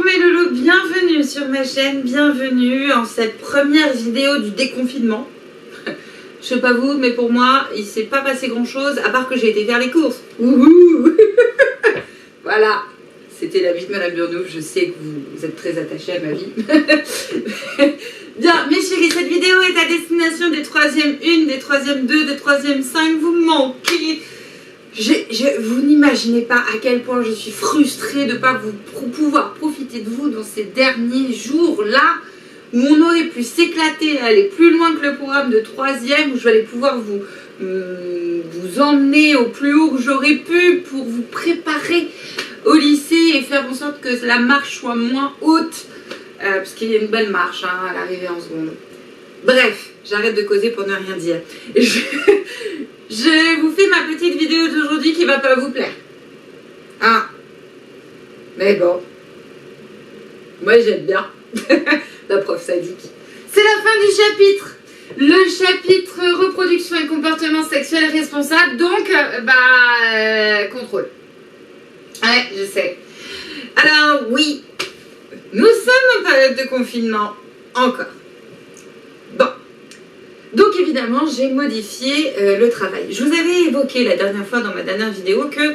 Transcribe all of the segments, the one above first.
Bonjour mes loulous, bienvenue sur ma chaîne, bienvenue en cette première vidéo du déconfinement. Je sais pas vous, mais pour moi, il s'est pas passé grand chose à part que j'ai été faire les courses. Wouhou. Voilà, c'était la vie de Madame Burnouf, je sais que vous êtes très attachés à ma vie. Bien, mes chéris, cette vidéo est à destination des 3e 1, des 3e 2, des 3e 5, vous me manquez. Vous n'imaginez pas à quel point je suis frustrée de ne pas pouvoir profiter de vous dans ces derniers jours-là où on aurait pu s'éclater, aller plus loin que le programme de 3e, où je vais aller pouvoir vous emmener au plus haut que j'aurais pu pour vous préparer au lycée et faire en sorte que la marche soit moins haute, parce qu'il y a une belle marche à l'arrivée en seconde. Bref, j'arrête de causer pour ne rien dire. Je vous fais ma petite vidéo d'aujourd'hui qui va pas vous plaire. Hein? Mais bon. Moi j'aime bien. La prof sadique. C'est la fin du chapitre. Le chapitre reproduction et comportement sexuel responsable. Donc, contrôle. Ouais, je sais. Alors oui, nous sommes en période de confinement. Encore. Bon. Donc évidemment, j'ai modifié le travail. Je vous avais évoqué la dernière fois dans ma dernière vidéo que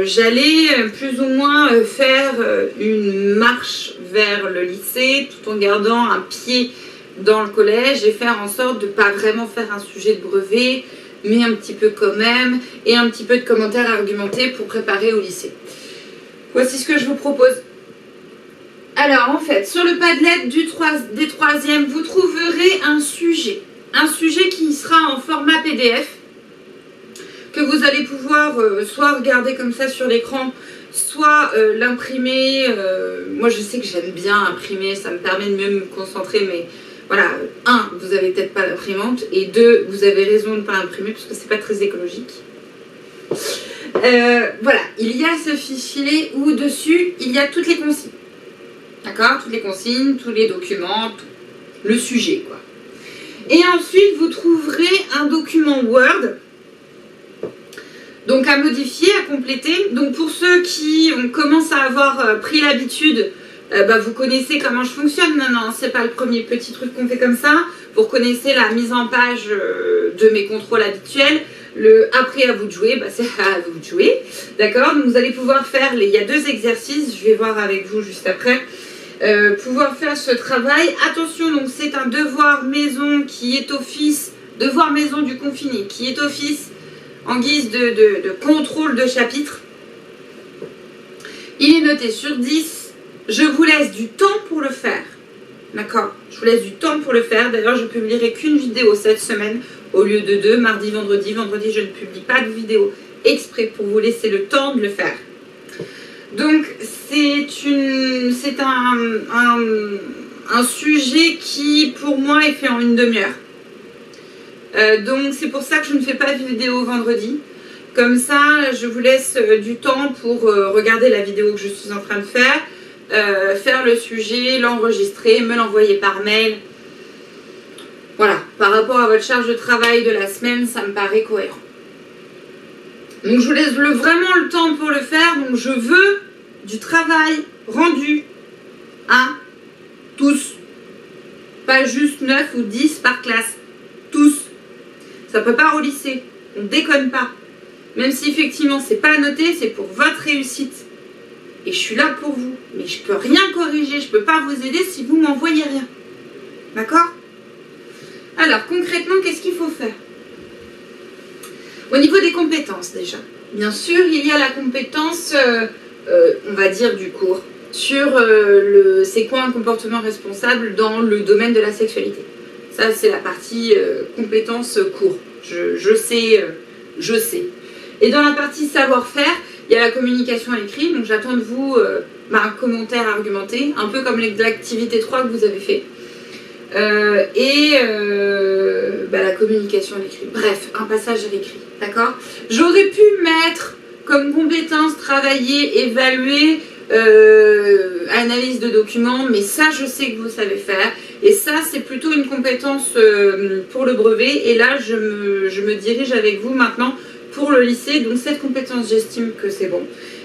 j'allais plus ou moins faire une marche vers le lycée tout en gardant un pied dans le collège et faire en sorte de ne pas vraiment faire un sujet de brevet, mais un petit peu quand même, et un petit peu de commentaires argumentés pour préparer au lycée. Voici ce que je vous propose. Alors en fait, sur le Padlet des 3e, vous trouverez un sujet qui sera en format PDF, que vous allez pouvoir soit regarder comme ça sur l'écran, soit l'imprimer. Moi je sais que j'aime bien imprimer, ça me permet de mieux me concentrer, mais voilà, 1, vous avez peut-être pas d'imprimante, et 2, vous avez raison de ne pas imprimer parce que c'est pas très écologique. Voilà, il y a ce fichier où dessus il y a toutes les consignes. D'accord? Toutes les consignes, tous les documents, tout. Le sujet, quoi. Et ensuite, vous trouverez un document Word, donc à modifier, à compléter. Donc pour ceux qui commencent à avoir pris l'habitude, vous connaissez comment je fonctionne maintenant. C'est pas le premier petit truc qu'on fait comme ça. Vous reconnaissez la mise en page de mes contrôles habituels. Le après à vous de jouer, c'est à vous de jouer. D'accord? Donc vous allez pouvoir faire, il y a 2 exercices, je vais voir avec vous juste après. Pouvoir faire ce travail. Attention, donc c'est un devoir maison qui est office, devoir maison du confiné, qui est office en guise de contrôle de chapitre. Il est noté sur 10. Je vous laisse du temps pour le faire. D'accord? Je vous laisse du temps pour le faire. D'ailleurs, je publierai qu'une vidéo cette semaine au lieu de 2, mardi, vendredi. Vendredi, je ne publie pas de vidéo exprès pour vous laisser le temps de le faire. Donc c'est un sujet qui pour moi est fait en une demi-heure. Donc c'est pour ça que je ne fais pas de vidéo vendredi. Comme ça je vous laisse du temps pour regarder la vidéo que je suis en train de faire, faire le sujet, l'enregistrer, me l'envoyer par mail. Voilà, par rapport à votre charge de travail de la semaine, ça me paraît cohérent. Donc je vous laisse vraiment le temps pour le faire. Donc je veux du travail rendu à tous. Pas juste 9 ou 10 par classe. Tous. Ça peut pas au lycée. On déconne pas. Même si effectivement c'est pas noté, c'est pour votre réussite. Et je suis là pour vous. Mais je peux rien corriger, je peux pas vous aider si vous m'envoyez rien. D'accord? Alors concrètement, qu'est-ce qu'il faut faire? Au niveau des compétences déjà, bien sûr, il y a la compétence, on va dire du cours, sur c'est quoi un comportement responsable dans le domaine de la sexualité. Ça, c'est la partie compétence cours. Je sais. Et dans la partie savoir-faire, il y a la communication à l'écrit, donc j'attends de vous un commentaire argumenté, un peu comme l'activité 3 que vous avez fait. La communication à l'écrit. Bref, un passage à l'écrit, d'accord? J'aurais pu mettre comme compétence travailler, évaluer, analyse de documents, mais ça je sais que vous savez faire, et ça c'est plutôt une compétence pour le brevet, et là je me dirige avec vous maintenant pour le lycée, donc cette compétence j'estime que c'est bon.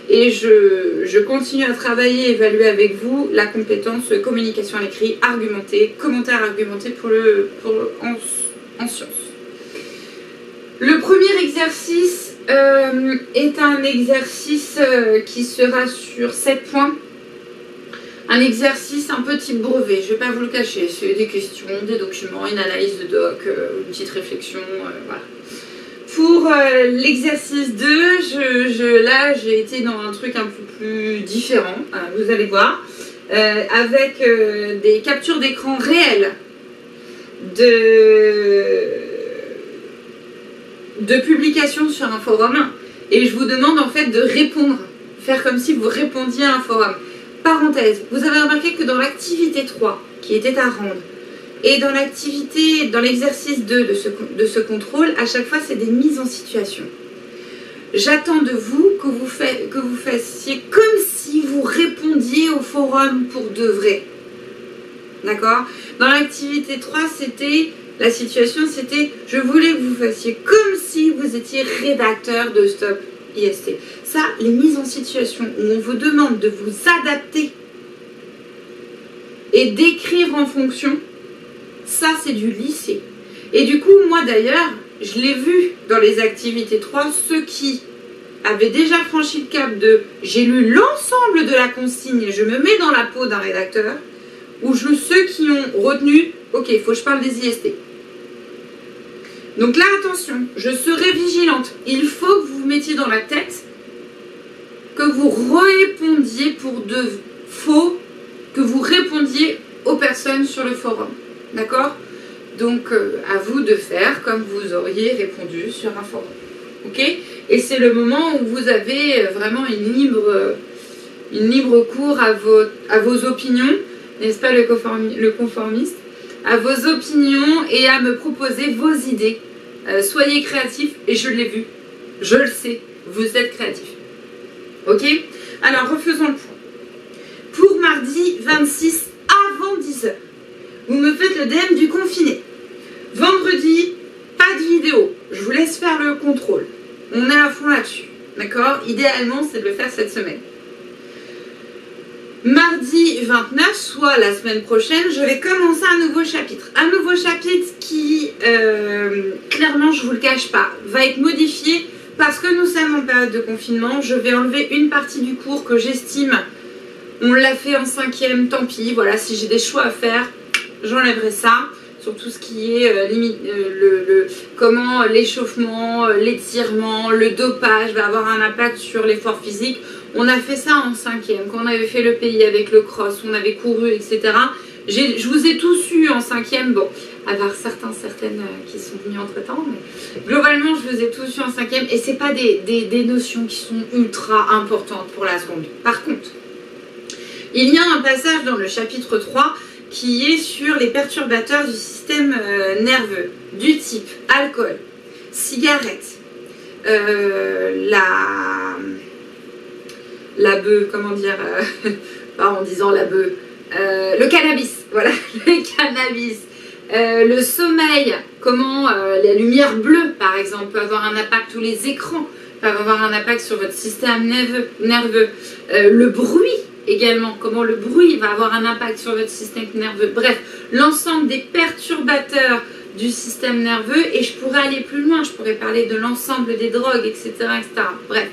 Et je continue à travailler et évaluer avec vous la compétence communication à l'écrit, argumenté, commentaire argumenté en sciences. Le premier exercice est un exercice qui sera sur 7 points. Un exercice un peu type brevet, je ne vais pas vous le cacher, c'est des questions, des documents, une analyse de doc, une petite réflexion, voilà. Pour l'exercice 2, là j'ai été dans un truc un peu plus différent, vous allez voir, avec des captures d'écran réelles de publications sur un forum, et je vous demande en fait de répondre, faire comme si vous répondiez à un forum. Parenthèse, vous avez remarqué que dans l'activité 3, qui était à rendre, et dans l'exercice 2 de ce contrôle, à chaque fois, c'est des mises en situation. J'attends de vous que vous fassiez comme si vous répondiez au forum pour de vrai. D'accord? Dans l'activité 3, la situation, c'était, je voulais que vous fassiez comme si vous étiez rédacteur de Stop IST. Ça, les mises en situation où on vous demande de vous adapter et d'écrire en fonction, ça, c'est du lycée. Et du coup, moi d'ailleurs, je l'ai vu dans les activités 3, ceux qui avaient déjà franchi le cap de j'ai lu l'ensemble de la consigne et je me mets dans la peau d'un rédacteur, ou ceux qui ont retenu, ok, il faut que je parle des IST. Donc là, attention, je serai vigilante. Il faut que vous vous mettiez dans la tête que vous répondiez pour de faux, que vous répondiez aux personnes sur le forum. D'accord? Donc, à vous de faire comme vous auriez répondu sur un forum. Ok? Et c'est le moment où vous avez vraiment une libre cours à vos opinions, n'est-ce pas le conformiste? À vos opinions et à me proposer vos idées. Soyez créatifs, et je l'ai vu, je le sais, vous êtes créatifs. Ok? Alors, refaisons le point. Pour mardi 26, avant 10h, vous me faites le DM du confiné. Vendredi, pas de vidéo, je vous laisse faire le contrôle. On est à fond là-dessus, d'accord? Idéalement, c'est de le faire cette semaine. Mardi 29, soit la semaine prochaine, je vais commencer un nouveau chapitre. Un nouveau chapitre qui, clairement, je ne vous le cache pas, va être modifié parce que nous sommes en période de confinement. Je vais enlever une partie du cours que j'estime, on l'a fait en 5e, tant pis. Voilà, si j'ai des choix à faire, j'enlèverai ça. Sur tout ce qui est comment l'échauffement, l'étirement, le dopage va avoir un impact sur l'effort physique. On a fait ça en 5e, quand on avait fait le pays avec le cross, on avait couru, etc. Je vous ai tous eu en 5e, bon, à part certaines qui sont venues entre temps, mais globalement je vous ai tous eu en 5e, et c'est pas des notions qui sont ultra importantes pour la seconde. Par contre, il y a un passage dans le chapitre 3 qui est sur les perturbateurs du système nerveux, du type alcool, cigarette, la bœuf, comment dire, pas en disant la bœuf, le cannabis, voilà, le cannabis, le sommeil, comment la lumière bleue, par exemple, peut avoir un impact, ou les écrans peuvent avoir un impact sur votre système nerveux, le bruit également, comment le bruit va avoir un impact sur votre système nerveux, bref, l'ensemble des perturbateurs du système nerveux, et je pourrais aller plus loin, je pourrais parler de l'ensemble des drogues, etc., etc., bref.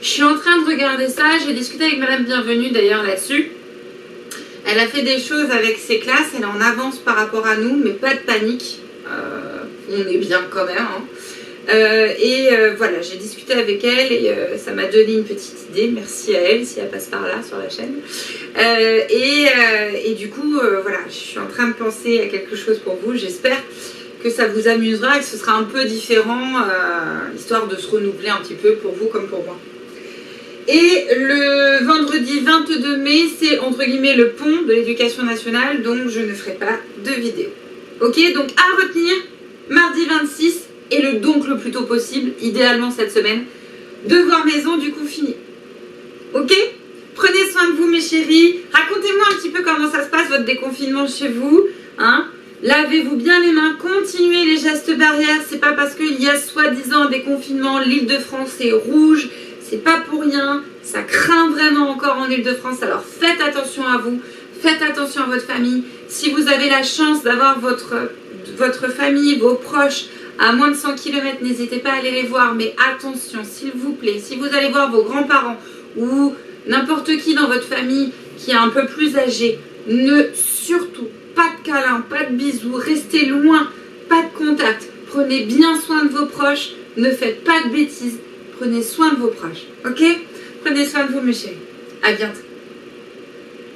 Je suis en train de regarder ça, j'ai discuté avec Madame Bienvenue d'ailleurs là-dessus. Elle a fait des choses avec ses classes, elle est en avance par rapport à nous, mais pas de panique, on est bien quand même. Hein. Voilà, j'ai discuté avec elle et ça m'a donné une petite idée, merci à elle si elle passe par là sur la chaîne. Et du coup, voilà, je suis en train de penser à quelque chose pour vous, j'espère que ça vous amusera et que ce sera un peu différent, histoire de se renouveler un petit peu pour vous comme pour moi. Et le vendredi 22 mai, c'est entre guillemets le pont de l'éducation nationale, donc je ne ferai pas de vidéo. Ok, donc à retenir, mardi 26 et donc le plus tôt possible, idéalement cette semaine, devoir maison du coup fini. Ok, prenez soin de vous mes chéris, racontez-moi un petit peu comment ça se passe votre déconfinement chez vous, hein. Lavez-vous bien les mains, continuez les gestes barrières, c'est pas parce qu'il y a soi-disant un déconfinement, l'Île-de-France est rouge, c'est pas pour rien, Ça craint vraiment encore en Île-de-France. Alors faites attention à vous, faites attention à votre famille. Si vous avez la chance d'avoir votre famille, vos proches à moins de 100 km, n'hésitez pas à aller les voir. Mais attention, s'il vous plaît, si vous allez voir vos grands-parents ou n'importe qui dans votre famille qui est un peu plus âgé, surtout pas de câlins, pas de bisous, restez loin, pas de contact. Prenez bien soin de vos proches, ne faites pas de bêtises, prenez soin de vos proches, ok? Prenez soin de vous, mes chéris. À bientôt.